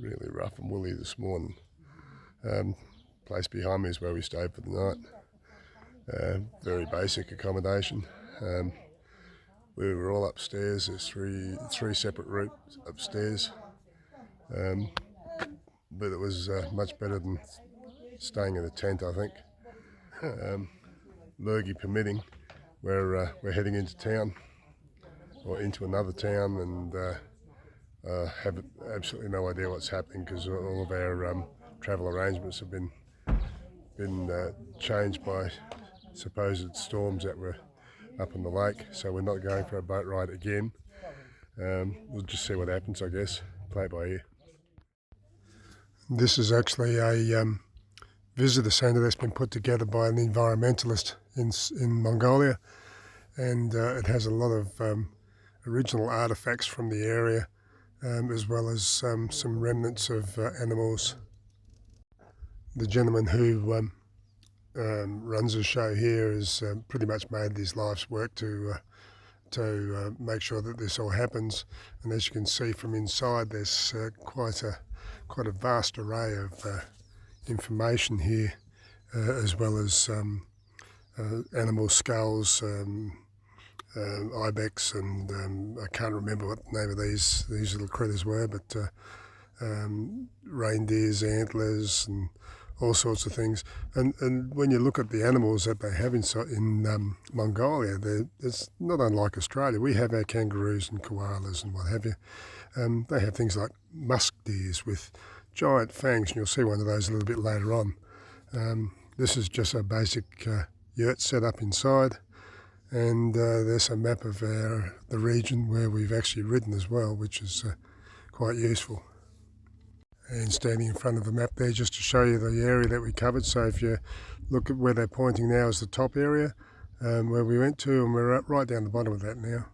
really rough and woolly this morning. Place behind me is where we stayed for the night. Very basic accommodation. We were all upstairs. There's three separate rooms upstairs, but it was much better than staying in a tent, I think. Lurgy permitting, we're heading into town, or into another town, and have absolutely no idea what's happening because all of our travel arrangements have been changed by supposed storms that were up on the lake. So we're not going for a boat ride again. We'll just see what happens, I guess. Play it by ear. This is actually a visitor centre that's been put together by an environmentalist in Mongolia, and it has a lot of original artefacts from the area, as well as some remnants of animals. The gentleman who runs the show here has pretty much made his life's work to make sure that this all happens. And as you can see from inside, there's quite a vast array of information here, as well as animal skulls, ibex, and I can't remember what the name of these little critters were, but reindeer's antlers and all sorts of things. And when you look at the animals that they have in Mongolia, it's not unlike Australia. We have our kangaroos and koalas and what have you. They have things like musk deers with giant fangs, and you'll see one of those a little bit later on. This is just a basic yurt set up inside, and there's a map of the region where we've actually ridden as well, which is quite useful. And standing in front of the map there just to show you the area that we covered. So if you look at where they're pointing now is the top area where we went to, and we're right down the bottom of that now.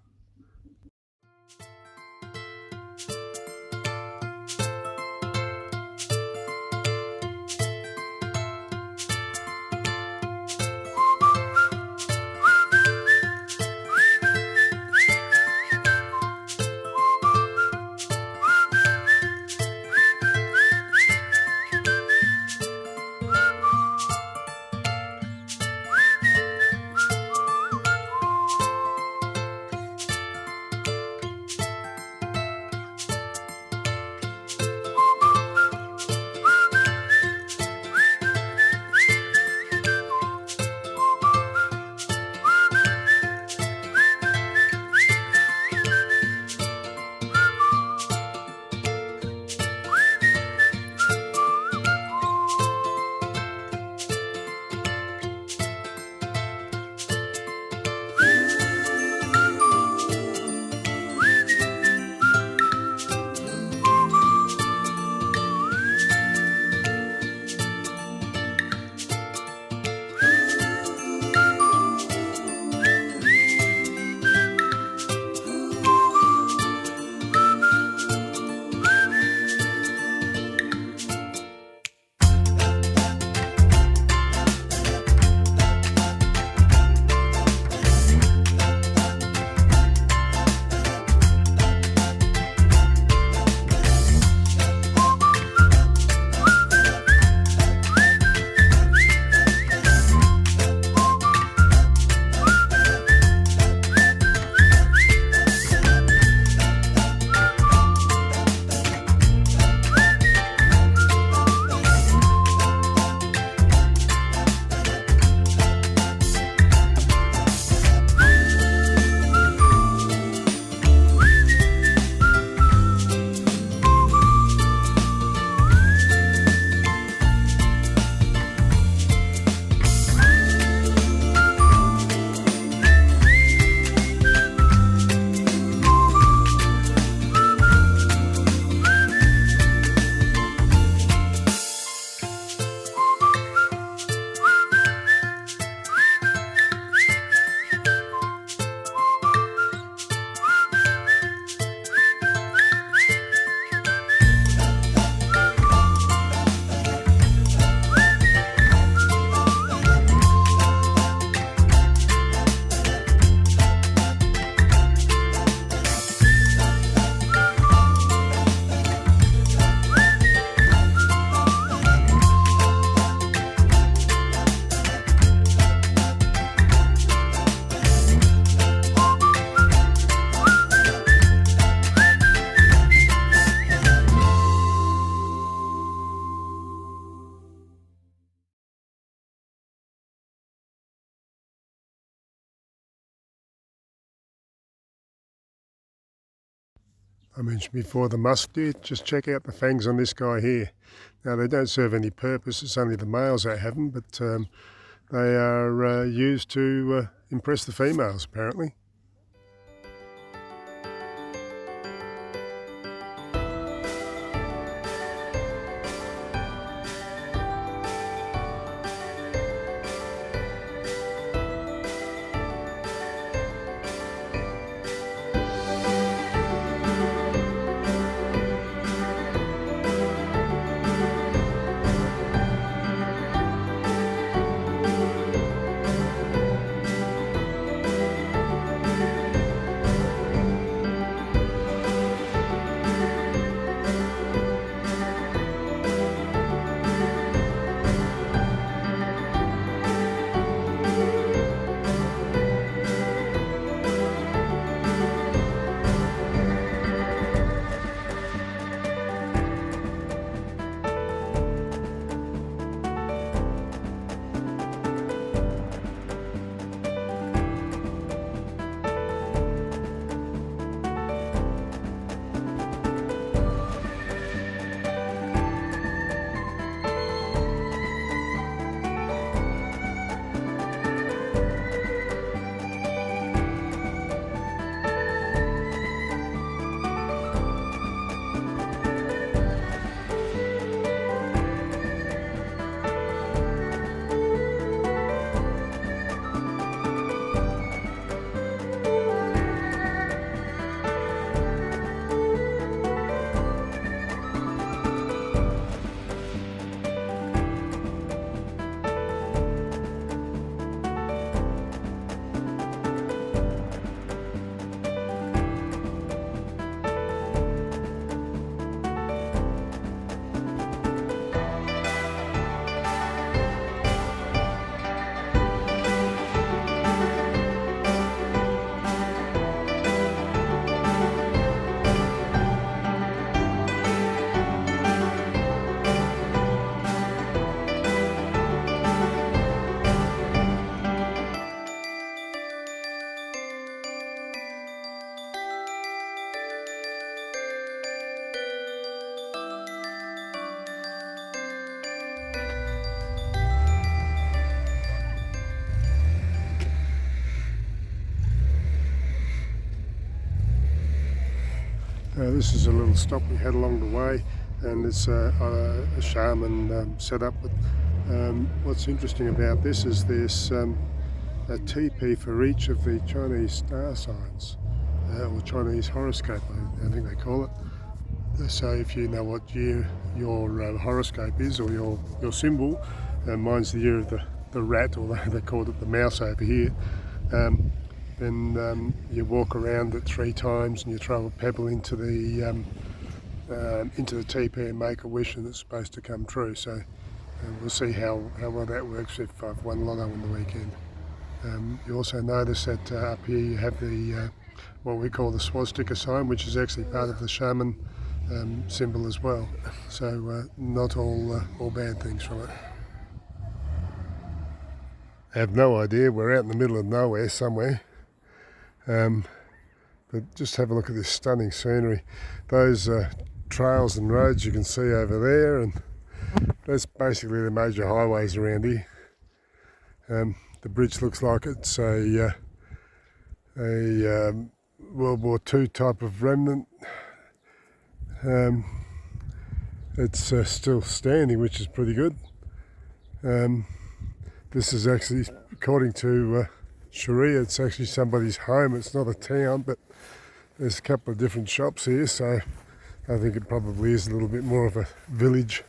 I mentioned before, the musk deer. Just check out the fangs on this guy here. Now, they don't serve any purpose. It's only the males that have them, but they are used to impress the females, apparently. This is a little stop we had along the way, and it's a shaman set up. But what's interesting about this is there's a teepee for each of the Chinese star signs, or Chinese horoscope, I think they call it. So if you know what year your horoscope is, or your symbol, mine's the year of the rat, or they called it the mouse over here. Then you walk around it 3 times and you throw a pebble into the teepee and make a wish, and it's supposed to come true. So we'll see how well that works if I've won lotto on the weekend. You also notice that up here you have the what we call the swastika sign, which is actually part of the shaman symbol as well. So not all bad things from it. I have no idea. We're out in the middle of nowhere somewhere. But just have a look at this stunning scenery. Those trails and roads you can see over there, and that's basically the major highways around here. The bridge looks like it's a World War II type of remnant. It's still standing, which is pretty good. This is actually, according to Sharia, it's actually somebody's home. It's not a town, but there's a couple of different shops here, so I think it probably is a little bit more of a village.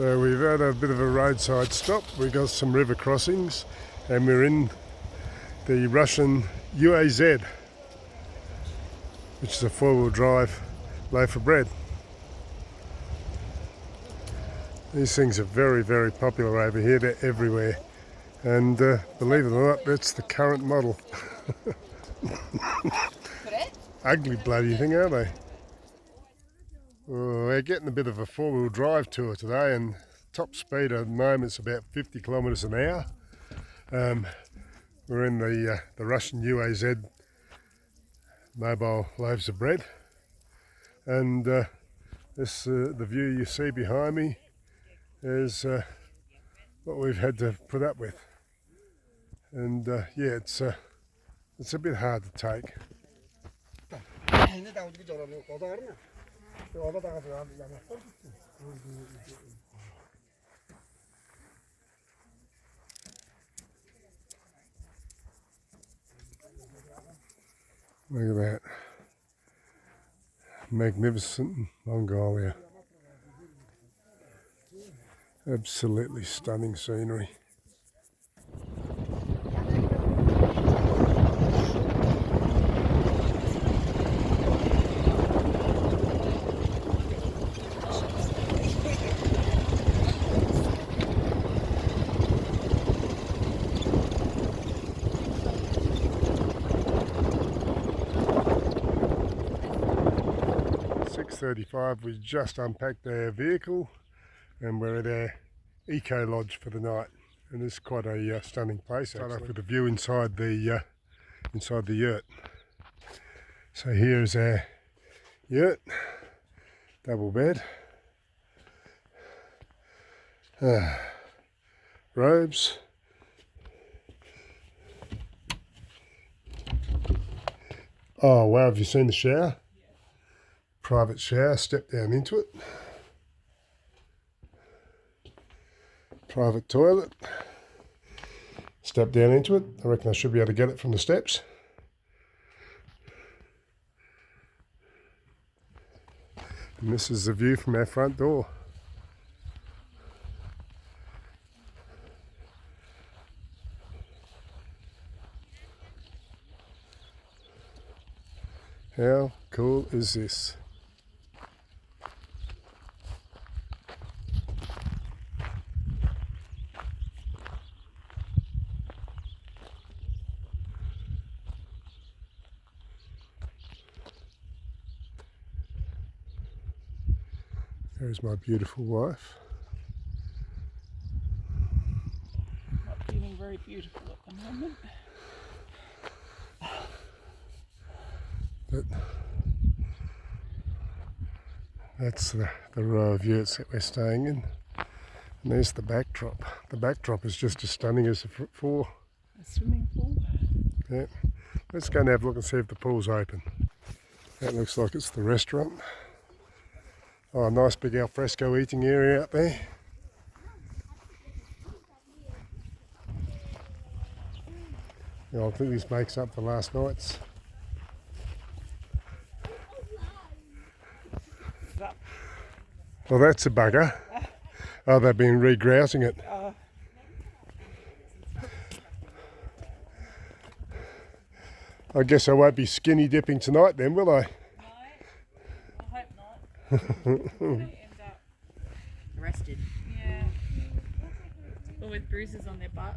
So we've had a bit of a roadside stop. We got some river crossings and we're in the Russian UAZ, which is a four-wheel drive loaf of bread. These things are very, very popular over here. They're everywhere. And believe it or not, that's the current model. Ugly bloody thing, aren't they? Well, we're getting a bit of a four-wheel drive tour today, and top speed at the moment is about 50 kilometres an hour. We're in the Russian UAZ mobile loaves of bread, and this the view you see behind me is what we've had to put up with, and yeah, it's a bit hard to take. Look at that. Magnificent Mongolia. Absolutely stunning scenery. We just unpacked our vehicle and we're at our eco lodge for the night, and it's quite a stunning place. Start off with a view inside the yurt. So here is our yurt, double bed, robes, oh wow, have you seen the shower? Private shower, step down into it. Private toilet, step down into it. I reckon I should be able to get it from the steps. And this is the view from our front door. How cool is this? There's my beautiful wife. Not feeling very beautiful at the moment. But that's the row of yurts that we're staying in. And there's the backdrop. The backdrop is just as stunning as the floor. A swimming pool. Yeah. Let's go and have a look and see if the pool's open. That looks like it's the restaurant. Oh, a nice big alfresco eating area out there. Yeah, I think this makes up for last night's. Well, that's a bugger. Oh, they've been regrousing it. I guess I won't be skinny dipping tonight then, will I? End up arrested. Yeah. Or with bruises on their butt.